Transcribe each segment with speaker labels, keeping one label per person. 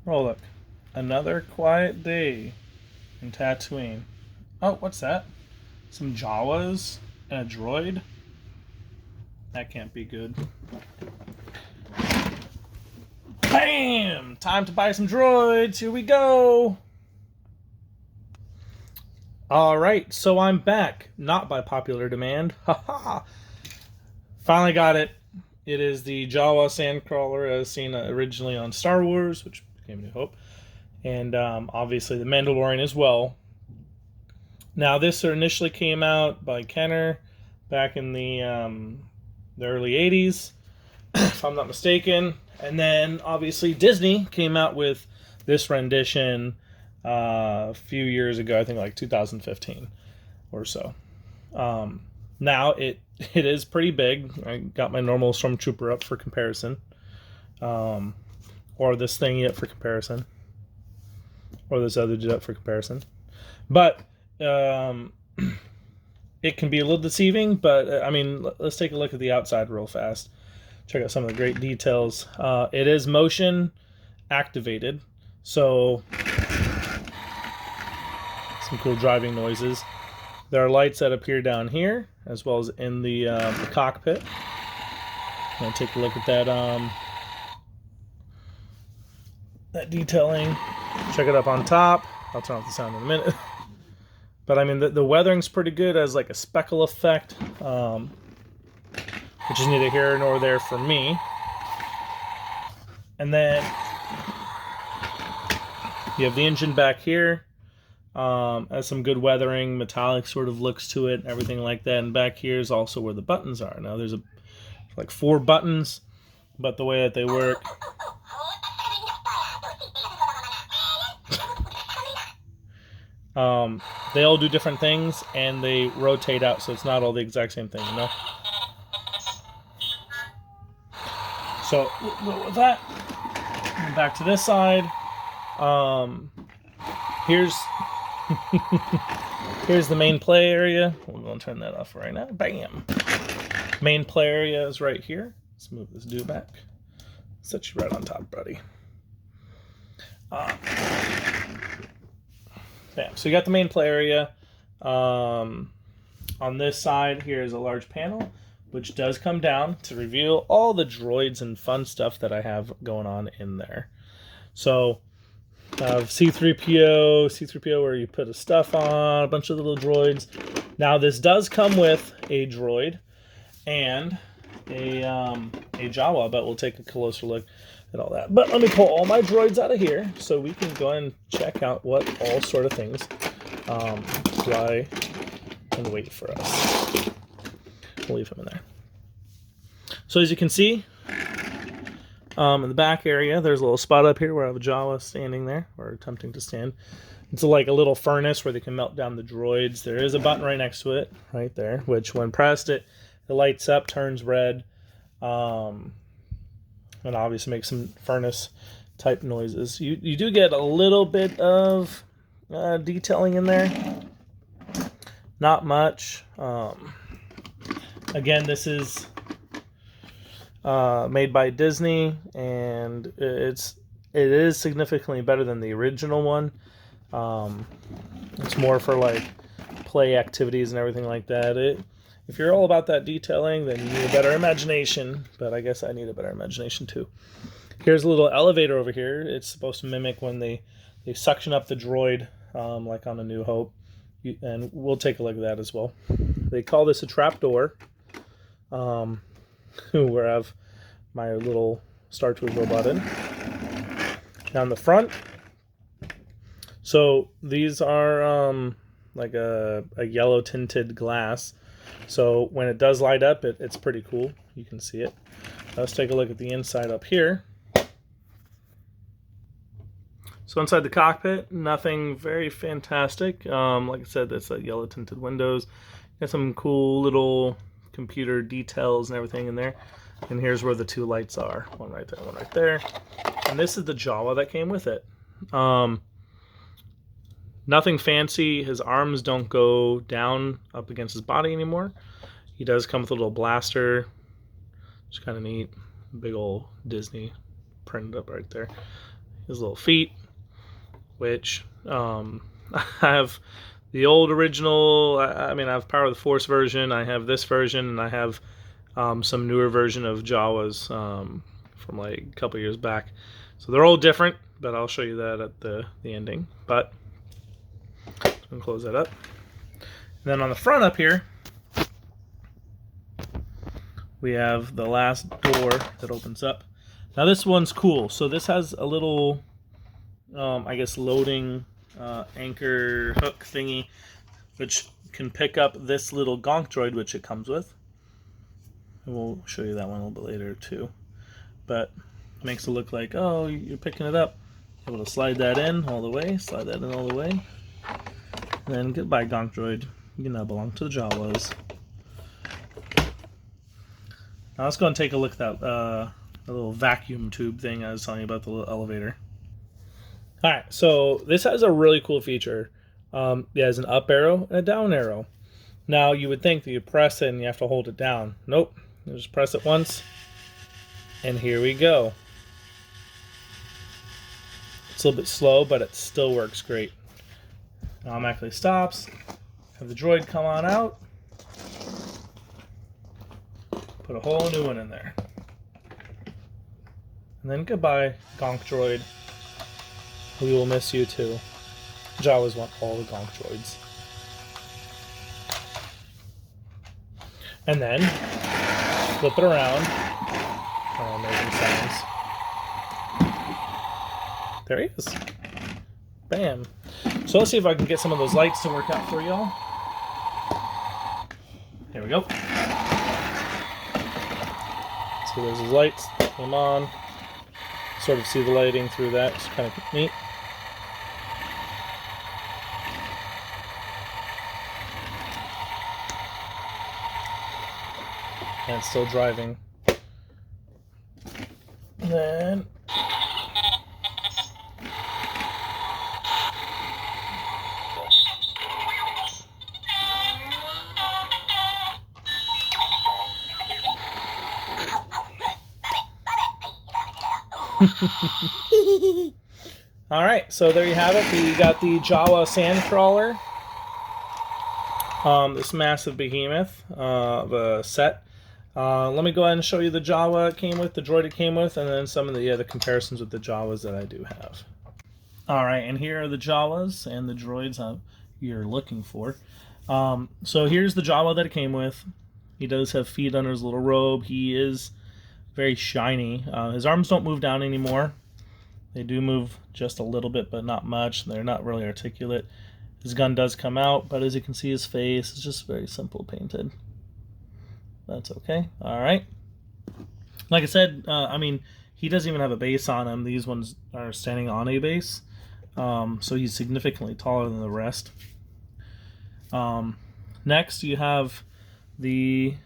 Speaker 1: Oh, look. Another quiet day in Tatooine. Oh, what's that? Some Jawas and a droid? That can't be good. Bam! Time to buy some droids. Here we go. Alright, so I'm back. Not by popular demand. Haha. Finally got it. It is the Jawa Sandcrawler as seen originally on Star Wars, which became New Hope. And obviously the Mandalorian as well. Now this initially came out by Kenner back in the early 80s, if I'm not mistaken. And then obviously Disney came out with this rendition a few years ago, I think like 2015 or so. Now it is pretty big. I got my normal Stormtrooper up for comparison, or this thing yet for comparison, or this other dude up for comparison. But it can be a little deceiving. But I mean, let's take a look at the outside real fast. Check out some of the great details. It is motion activated, so some cool driving noises. There are lights that appear down here, as well as in the cockpit. I'm gonna take a look at that detailing. Check it up on top. I'll turn off the sound in a minute. But I mean, the weathering's pretty good as like a speckle effect, which is neither here nor there for me. And then you have the engine back here. Has some good weathering, metallic sort of looks to it, everything like that. And back here is also where the buttons are. Now there's like 4 buttons, but the way that they work, they all do different things and they rotate out, so it's not all the exact same thing, you know. So with that, back to this side. Here's here's the main play area. We're going to turn that off right now. Bam! Main play area is right here. Let's move this dude back. Set you right on top, buddy. Bam. So you got the main play area. On this side, here's a large panel, which does come down to reveal all the droids and fun stuff that I have going on in there. So C-3PO where you put a stuff on, a bunch of little droids. Now this does come with a droid and a Jawa, but we'll take a closer look at all that. But let me pull all my droids out of here so we can go and check out what all sort of things fly and wait for us. We'll leave him in there. So as you can see, in the back area, there's a little spot up here where I have a Jawa standing there, or attempting to stand. It's like a little furnace where they can melt down the droids. There is a button right next to it, right there, which when pressed, it lights up, turns red, and obviously makes some furnace-type noises. You do get a little bit of detailing in there. Not much. Again, this is made by Disney, and it is significantly better than the original one. It's more for like play activities and everything like that. If you're all about that detailing, then you need a better imagination, but I guess I need a better imagination too. Here's a little elevator over here. It's supposed to mimic when they suction up the droid, like on A New Hope, and we'll take a look at that as well. They call this a trapdoor. Where I have my little Star Tours robot in. Down the front. So these are like a yellow tinted glass. So when it does light up, it's pretty cool. You can see it. Let's take a look at the inside up here. So inside the cockpit, nothing very fantastic. Like I said, that's yellow tinted windows. Got some cool little computer details and everything in there. And here's where the 2 lights are. One right there, one right there. And this is the Jawa that came with it. Nothing fancy. His arms don't go down up against his body anymore. He does come with a little blaster. It's kind of neat. Big old Disney printed up right there. his little feet, which I have the old original. I mean, I have Power of the Force version. I have this version, and I have some newer version of Jawas from like a couple years back. So they're all different, but I'll show you that at the ending. But I'm gonna close that up. And then on the front up here, we have the last door that opens up. Now this one's cool. So this has a little, I guess, loading anchor hook thingy, which can pick up this little gonk droid, which it comes with. And we'll show you that one a little bit later too. But it makes it look like, oh, you're picking it up. Able to slide that in all the way, slide that in all the way. And then goodbye, gonk droid. You now belong to the Jawas. Now let's go and take a look at that the little vacuum tube thing I was telling you about, the little elevator. Alright, so this has a really cool feature. It has an up arrow and a down arrow. Now you would think that you press it and you have to hold it down. Nope. You just press it once, and here we go. It's a little bit slow, but it still works great. Now automatically stops. Have the droid come on out. Put a whole new one in there. And then goodbye, gonk droid. We will miss you too. Jawas want all the gonk droids. And then flip it around. Oh, amazing sounds. There he is. Bam. So let's see if I can get some of those lights to work out for y'all. Here we go. So there's his lights. Come on. Sort of see the lighting through that. It's kind of neat. And it's still driving. And then all right, so there you have it. We got the Jawa Sandcrawler, this massive behemoth of a set. Let me go ahead and show you the Jawa it came with, the droid it came with, and then some of the comparisons with the Jawas that I do have. All right, and here are the Jawas and the droids you're looking for. So here's the Jawa that it came with. He does have feet under his little robe. He is very shiny. His arms don't move down anymore. They do move just a little bit, but not much. They're not really articulate. His gun does come out, but as you can see, his face is just very simple painted. That's okay. All right. Like I said, I mean, he doesn't even have a base on him. These ones are standing on a base. So he's significantly taller than the rest. Next, you have the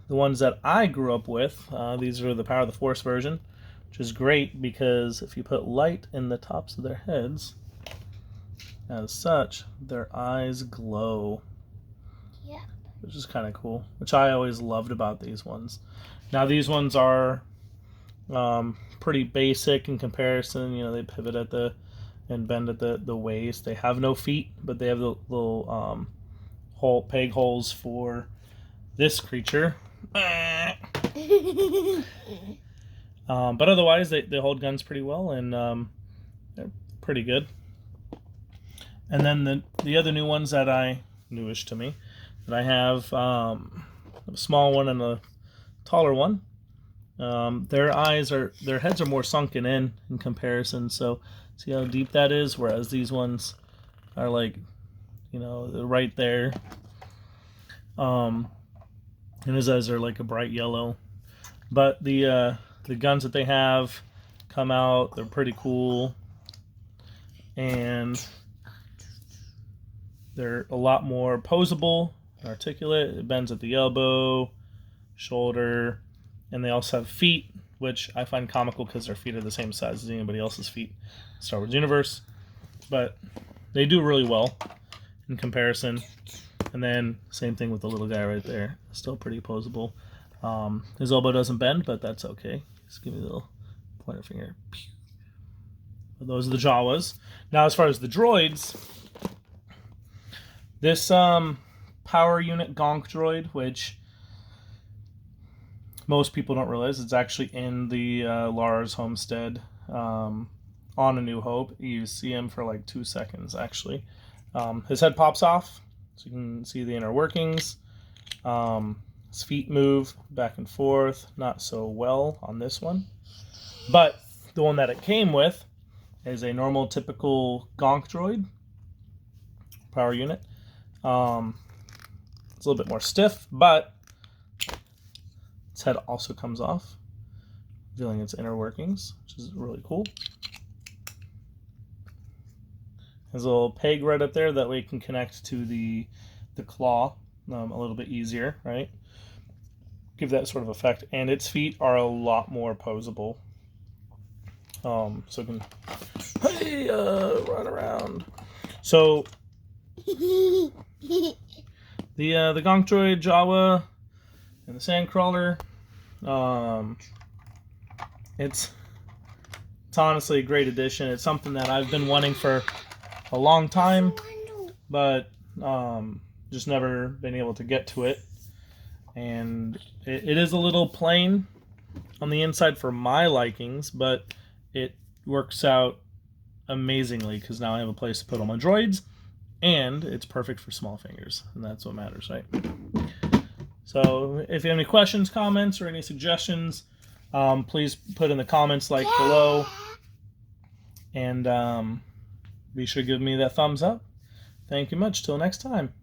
Speaker 1: ones that I grew up with. These are the Power of the Force version, which is great because if you put light in the tops of their heads, as such, their eyes glow. Yeah. Which is kind of cool, which I always loved about these ones. Now these ones are pretty basic in comparison. You know, they pivot at and bend at the waist. They have no feet, but they have the little peg holes for this creature. But otherwise, they hold guns pretty well, and they're pretty good. And then the other new ones that newish to me, that I have, a small one and a taller one. Their heads are more sunken in comparison. So see how deep that is, whereas these ones are like, you know, they're right there. And his eyes are like a bright yellow. But the guns that they have come out, they're pretty cool, and they're a lot more posable, articulate. It bends at the elbow, shoulder, and they also have feet, which I find comical because their feet are the same size as anybody else's feet in the Star Wars universe. But they do really well in comparison. And then same thing with the little guy right there. Still pretty posable. His elbow doesn't bend, but that's okay. Just give me a little pointer finger. But those are the Jawas. Now, as far as the droids, this power unit gonk droid, which most people don't realize, it's actually in the Lars homestead on A New Hope. You see him for like 2 seconds, actually. His head pops off, so you can see the inner workings. His feet move back and forth, not so well on this one. But the one that it came with is a normal, typical gonk droid power unit. It's a little bit more stiff, but its head also comes off, revealing its inner workings, which is really cool. There's a little peg right up there, that way it can connect to the claw a little bit easier, right? Give that sort of effect. And its feet are a lot more posable. So it can run around. So the gonk droid, Jawa, and the Sandcrawler, it's honestly a great addition. It's something that I've been wanting for a long time, but just never been able to get to it. And it is a little plain on the inside for my likings, but it works out amazingly because now I have a place to put all my droids, and it's perfect for small fingers, and that's what matters, right? So if you have any questions, comments, or any suggestions, please put in the comments like below, and be sure to give me that thumbs up. Thank you much. Till next time.